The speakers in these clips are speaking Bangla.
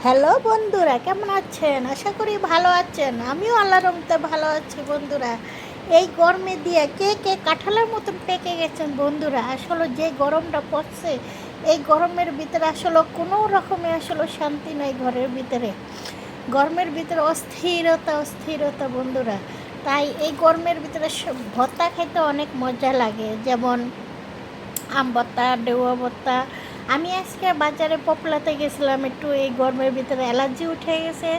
হ্যালো বন্ধুরা, কেমন আছেন? আশা করি ভালো আছেন। আমিও আল্লাহর রহমতে ভালো আছি বন্ধুরা। এই গরমে দিয়ে কে কে কাঁঠালের মতন পেকে গেছেন বন্ধুরা। আসলে যে গরমটা পড়ছে, এই গরমের ভিতরে আসলে কোনো রকমে আসলে শান্তি নাই ঘরের ভিতরে। গরমের ভিতরে অস্থিরতা অস্থিরতা বন্ধুরা। তাই এই গরমের ভিতরে ভর্তা খেতে অনেক মজা লাগে, যেমন আম ভর্তা, ডেউয়া ভর্তা। আমি আজকে বাজারে পপুলাতে গেছিলাম, একটু এই গরমের ভিতরে অ্যালার্জি উঠে গেছে,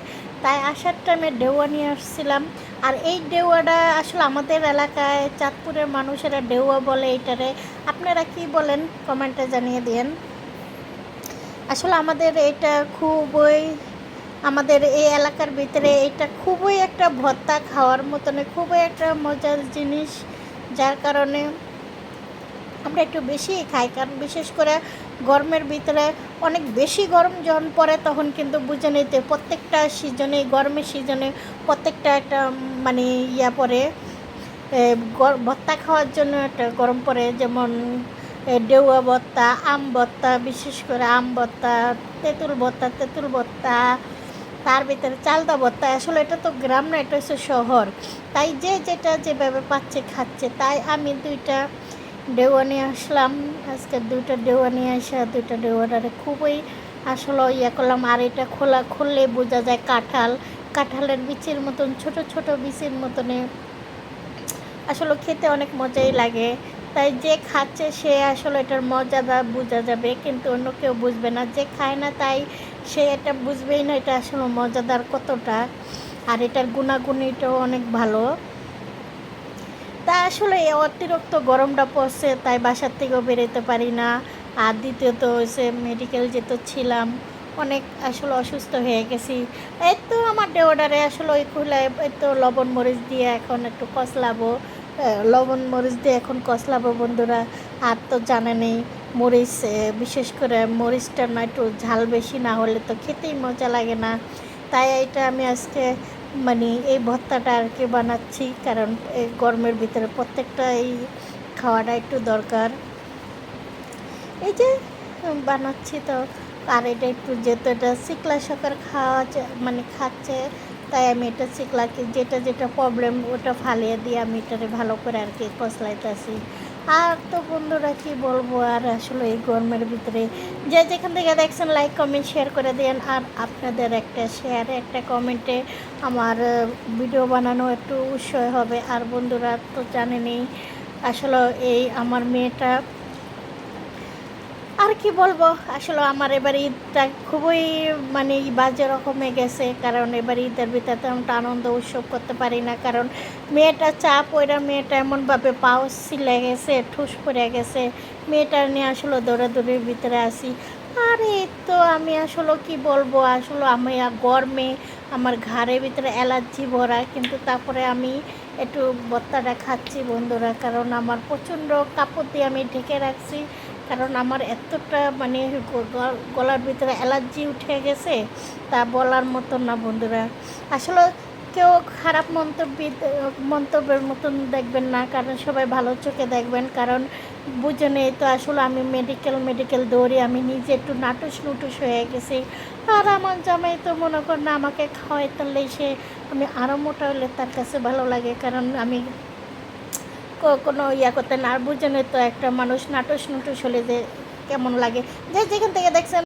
তাই আসার টাইমে ডেউয়া নিয়ে আসছিলাম। আর এই ডেউয়াটা আসলে আমাদের এলাকায় চাঁদপুরের মানুষেরা ডেউয়া বলে এইটারে। আপনারা কি বলেন কমেন্টে জানিয়ে দিন। আসলে আমাদের এটা খুবই, আমাদের এই এলাকার ভিতরে এটা খুবই একটা ভর্তা খাওয়ার মতন, খুবই একটা মজার জিনিস, যার কারণে আমরা একটু বেশিই খাই। কারণ বিশেষ করে গরমের ভিতরে অনেক বেশি গরম যখন পড়ে, তখন কিন্তু বুঝে নিতে প্রত্যেকটা সিজনে, গরমের সিজনে প্রত্যেকটা একটা মানে পড়ে, ভর্তা খাওয়ার জন্য একটা গরম পড়ে। যেমন ডেউয়া ভর্তা, আম ভর্তা, বিশেষ করে আম ভর্তা, তেঁতুল ভর্তা, তার ভিতরে চালতা ভর্তা। আসলে এটা তো গ্রাম না, এটা হচ্ছে শহর, তাই যে যেটা যেভাবে পাচ্ছে খাচ্ছে। তাই আমি দুইটা ডেউয়া নিয়ে আসলাম। আজকে দুইটা ডেউয়া নিয়ে আসা, দুইটা ডেউয়াটারে খুবই আসলে করলাম। আর এটা খুললে বোঝা যায় কাঁঠালের বিচির মতন, ছোট ছোট বিচির মতনে আসলে খেতে অনেক মজাই লাগে। তাই যে খাচ্ছে সে আসলে এটার মজাটা বোঝা যাবে, কিন্তু অন্য কেউ বুঝবে না। যে খায় না তাই সে এটা বুঝবেই না এটা আসলে মজাদার কতটা। আর এটার গুণাগুণিটাও অনেক ভালো। তা আসলে অতিরিক্ত গরমটা পড়ছে, তাই বাসার থেকেও বেরোতে পারি না। আর দ্বিতীয়ত হচ্ছে মেডিকেল যেতে ছিলাম, অনেক আসলে অসুস্থ হয়ে গেছি। এই তো আমার ডেওডারে আসলে ওই খুলায় এই তো লবণ মরিচ দিয়ে এখন একটু কষলাবো, লবণ মরিচ দিয়ে এখন কষলাবো বন্ধুরা। আর তো জানেনই মরিচ, বিশেষ করে মরিচটা না একটু ঝাল বেশি না হলে তো খেতেই মজা লাগে না। তাই এটা আমি আজকে মানে এই ভর্তাটা আর কি বানাচ্ছি, কারণ এই গরমের ভিতরে প্রত্যেকটা এই খাওয়াটা একটু দরকার। এই যে বানাচ্ছি তো। আর এটা একটু যেহেতু এটা চিকলা সকার মানে খাচ্ছে, তাই আমি এটা চিকলাকে যেটা যেটা প্রবলেম ওটা ফালিয়ে দিয়ে আমি এটারে ভালো করে আর কি কষলাইতেছি। আর তো বন্ধুরা কি বলবো, আর আসলে এই গরমের ভিতরে যে যেখান থেকে দেখছেন লাইক কমেন্ট শেয়ার করে দেন। আর আপনাদের একটা শেয়ার, একটা কমেন্টে আমার ভিডিও বানানো একটু উৎসাহ হবে। আর বন্ধুরা তো জানেনই আসলে এই আমার মেয়েটা, আর কি বলবো, আসলে আমার এবার ঈদটা খুবই মানে বাজে রকমে গেছে। কারণ এবার ঈদের ভিতরে তেমন আনন্দ উৎসব করতে পারি না, কারণ মেয়েটা চাপ ওইরা, মেয়েটা এমনভাবে পাও ছিলে গেছে, ঠুস পড়ে গেছে। মেয়েটা নিয়ে আসলে দৌড়াদৌড়ির ভিতরে আসি। আর এই তো আমি আসলে কি বলবো, আসলে আমি গরমে আমার ঘাড়ের ভিতরে অ্যালার্জি ভরা, কিন্তু তারপরে আমি একটু ভর্তাটা খাচ্ছি বন্ধুরা। কারণ আমার প্রচণ্ড কাপড় দিয়ে আমি ঢেকে রাখছি, কারণ আমার এতটা মানে গলার ভিতরে অ্যালার্জি উঠে গেছে, তা বলার মতন না বন্ধুরা। আসলে কেউ খারাপ মন্তব্যের মতন দেখবেন না, কারণ সবাই ভালো চোখে দেখবেন। কারণ বুঝে নেই তো আসলে আমি মেডিকেল দৌড়ে আমি নিজে একটু নাটুস হয়ে গেছি। আর আমার জামাই তো মনে কর না আমাকে খাওয়াই তাহলে সে আমি আরও মোটা হলে তার কাছে ভালো লাগে, কারণ আমি কোনো করতে না। আর বুঝেন তো একটা মানুষ নাটুস হলে যে কেমন লাগে। যে যেখান থেকে দেখছেন